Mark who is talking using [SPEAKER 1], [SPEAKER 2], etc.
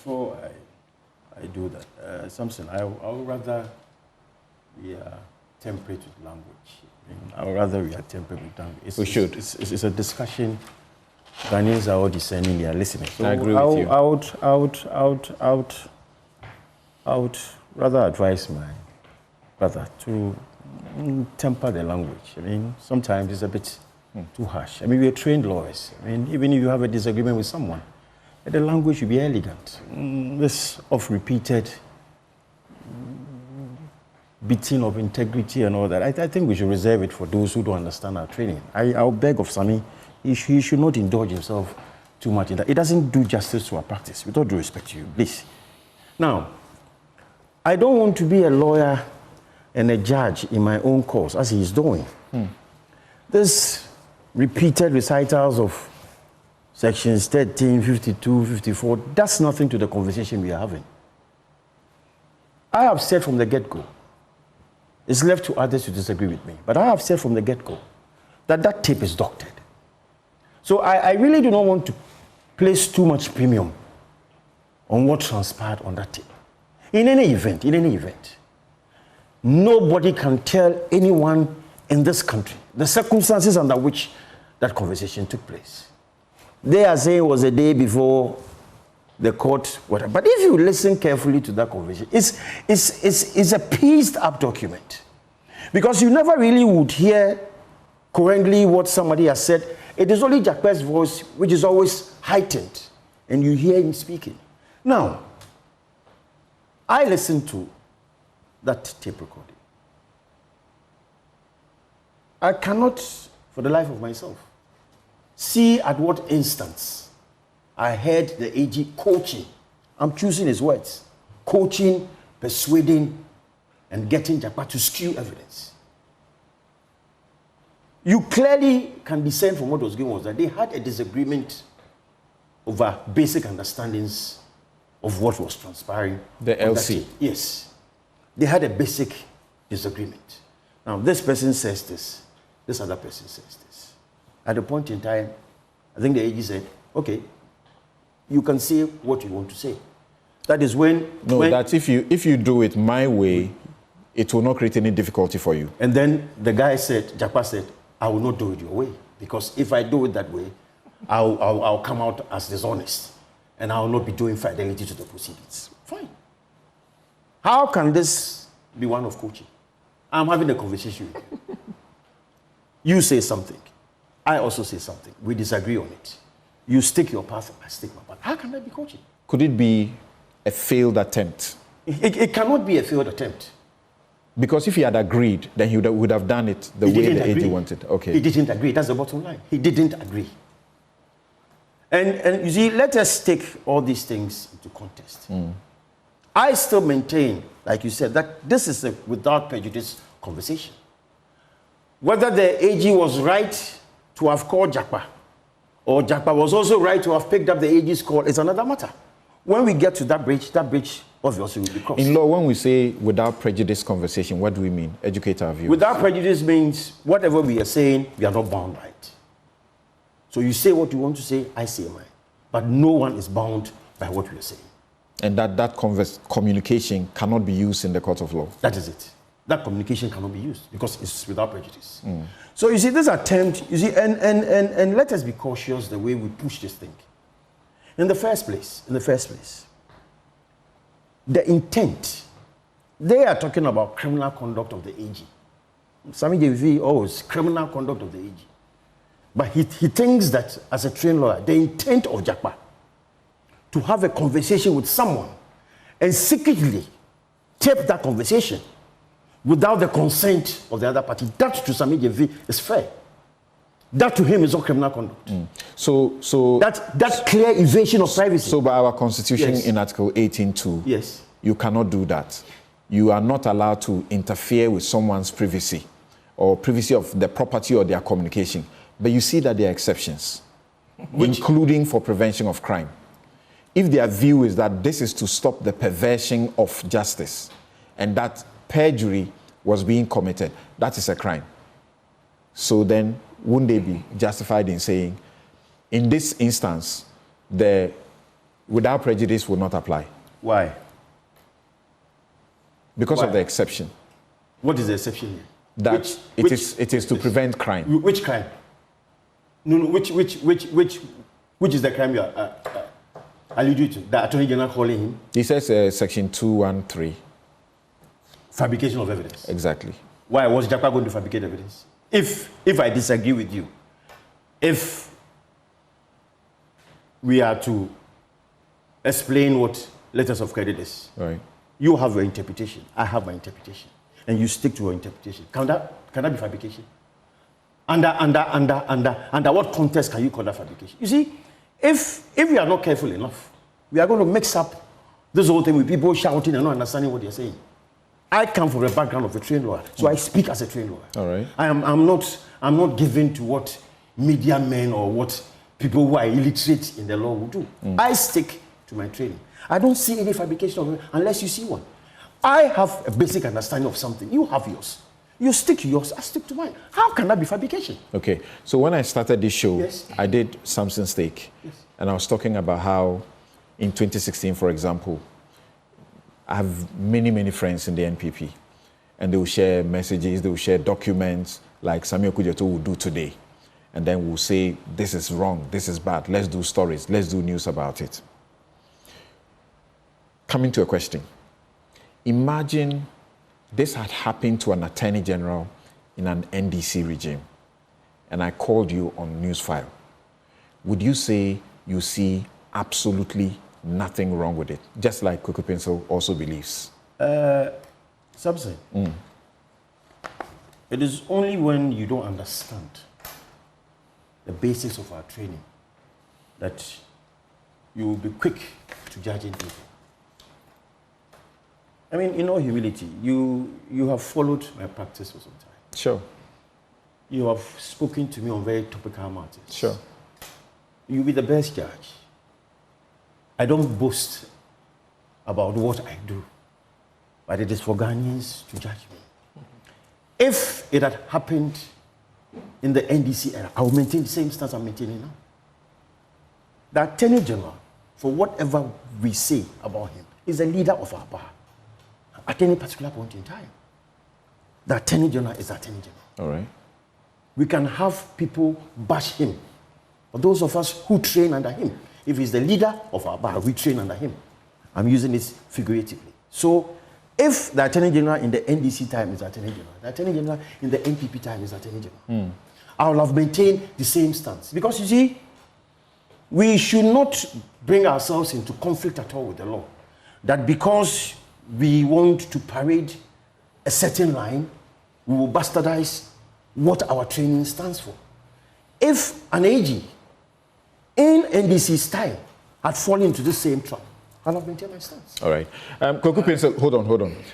[SPEAKER 1] before I do that, Samson, I would rather we are temperate with language. I would rather we are temperate with language.
[SPEAKER 2] We should.
[SPEAKER 1] It's a discussion. Ghanaians are all discerning, they are listening. So
[SPEAKER 2] I agree with you.
[SPEAKER 1] I would rather advise my brother to temper the language. I mean, sometimes it's a bit too harsh. I mean, we are trained lawyers. I mean, even if you have a disagreement with someone, the language should be elegant. This oft-repeated beating of integrity and all that, I think we should reserve it for those who don't understand our training. I'll beg of Sami, he should not indulge himself too much in that. It doesn't do justice to our practice, with all due respect to you, please. Now, I don't want to be a lawyer and a judge in my own cause, as he is doing. This repeated recitals of sections 13, 52, 54, does nothing to the conversation we are having. I have said from the get-go, it's left to others to disagree with me, but I have said from the get-go that that tape is doctored. So I really do not want to place too much premium on what transpired on that tape. In any event, nobody can tell anyone in this country the circumstances under which that conversation took place. They are saying it was a day before the court, whatever. But if you listen carefully to that conversation, it's a pieced up document. Because you never really would hear currently what somebody has said. It is only Jakpa's voice which is always heightened, and you hear him speaking. Now, I listened to that tape recording. I cannot, for the life of myself, see at what instance I heard the AG coaching. I'm choosing his words. Coaching, persuading, and getting Jakpa to skew evidence. You clearly can discern from what was going on that they had a disagreement over basic understandings of what was transpiring.
[SPEAKER 2] The LC.
[SPEAKER 1] Yes. They had a basic disagreement. Now, this person says this other person says this. At a point in time, I think the AG said, okay, you can say what you want to say. That is when...
[SPEAKER 2] that if you do it my way, it will not create any difficulty for you.
[SPEAKER 1] And then the guy said, Jakpa said, I will not do it your way. Because if I do it that way, I'll come out as dishonest. And I will not be doing fidelity to the proceedings. Fine. How can this be one of coaching? I'm having a conversation with you. You say something. I also say something. We disagree on it. You stick your path, I stick my path. How can that be coaching?
[SPEAKER 2] Could it be a failed attempt?
[SPEAKER 1] It cannot be a failed attempt.
[SPEAKER 2] Because if he had agreed, then he would have done it the way the AG wanted. Okay.
[SPEAKER 1] He didn't agree. That's the bottom line. He didn't agree. And you see, let us take all these things into context. I still maintain, like you said, that this is a without prejudice conversation. Whether the AG was right to have called Jakpa, or Jakpa was also right to have picked up the AG's call, is another matter. When we get to that bridge obviously will be crossed.
[SPEAKER 2] In law, when we say without prejudice conversation, what do we mean? Educate our viewers.
[SPEAKER 1] Without prejudice means whatever we are saying, we are not bound by it. So you say what you want to say, I say mine. But no one is bound by what we are saying.
[SPEAKER 2] And that communication cannot be used in the court of law.
[SPEAKER 1] That is it. That communication cannot be used because it's without prejudice. So you see, this attempt, you see, and let us be cautious the way we push this thing. In the first place, the intent, they are talking about criminal conduct of the AG. Sami Davies, it's criminal conduct of the AG. But he thinks that as a trained lawyer, the intent of Jakpa to have a conversation with someone and secretly tape that conversation without the consent of the other party, that to Sami Davies is fair. That to him is not criminal conduct.
[SPEAKER 2] So
[SPEAKER 1] that clear evasion of privacy.
[SPEAKER 2] So by our constitution in Article 18.2,
[SPEAKER 1] yes,
[SPEAKER 2] you cannot do that. You are not allowed to interfere with someone's privacy or privacy of their property or their communication. But you see that there are exceptions, including for prevention of crime. If their view is that this is to stop the perversion of justice and that perjury was being committed, that is a crime. So then, wouldn't they be justified in saying, in this instance, the without prejudice will not apply.
[SPEAKER 1] Why?
[SPEAKER 2] Because
[SPEAKER 1] Why?
[SPEAKER 2] of the exception.
[SPEAKER 1] What is the exception here?
[SPEAKER 2] That it is to prevent crime.
[SPEAKER 1] Which crime? No, which is the crime you are alluding to? The Attorney General calling him?
[SPEAKER 2] He says section 213.
[SPEAKER 1] Fabrication of evidence.
[SPEAKER 2] Exactly.
[SPEAKER 1] Why was Jakpa going to fabricate evidence? If I disagree with you, if we are to explain what letters of credit is,
[SPEAKER 2] Right.
[SPEAKER 1] you have your interpretation, I have my interpretation, and you stick to your interpretation. Can that be fabrication? Under what context can you call that fabrication? You see, if we are not careful enough, we are going to mix up this whole thing with people shouting and not understanding what they're saying. I come from the background of a trained lawyer, so I speak as a trained lawyer.
[SPEAKER 2] All right.
[SPEAKER 1] I'm not given to what media men or what people who are illiterate in the law will do. I stick to my training. I don't see any fabrication of it unless you see one. I have a basic understanding of something. You have yours. You stick to yours, I stick to mine. How can that be fabrication?
[SPEAKER 2] Okay. So when I started this show,
[SPEAKER 1] Yes.
[SPEAKER 2] I did Samson's Stake.
[SPEAKER 1] Yes.
[SPEAKER 2] And I was talking about how in 2016, for example, I have many, many friends in the NPP. And they will share messages, they will share documents like Samuel Kujeto will do today. And then we'll say, this is wrong, this is bad, let's do stories, let's do news about it. Coming to a question. Imagine this had happened to an attorney general in an NDC regime, and I called you on Newsfile. Would you say you see absolutely nothing wrong with it, just like Kuku Pencil also believes?
[SPEAKER 1] Samson, it is only when you don't understand the basics of our training that you will be quick to judging people. I mean, in all humility, you have followed my practice for some time.
[SPEAKER 2] Sure.
[SPEAKER 1] You have spoken to me on very topical matters.
[SPEAKER 2] Sure.
[SPEAKER 1] You'll be the best judge. I don't boast about what I do, but it is for Ghanaians to judge me. If it had happened in the NDC era, I would maintain the same stance I'm maintaining now. The Attorney General, for whatever we say about him, is the leader of our bar at any particular point in time. The Attorney General is the Attorney General.
[SPEAKER 2] All right.
[SPEAKER 1] We can have people bash him. For those of us who train under him, if he's the leader of our bar, we train under him. I'm using this figuratively. So if the Attorney General in the NDC time is the Attorney General, the Attorney General in the NPP time is the Attorney General, I will have maintained the same stance. Because you see, we should not bring ourselves into conflict at all with the law. That because we want to parade a certain line, we will bastardize what our training stands for. If an AG in NDC's time had fallen into the same trap, I'll have maintained my stance.
[SPEAKER 2] All right. Kuku Pencil, hold on.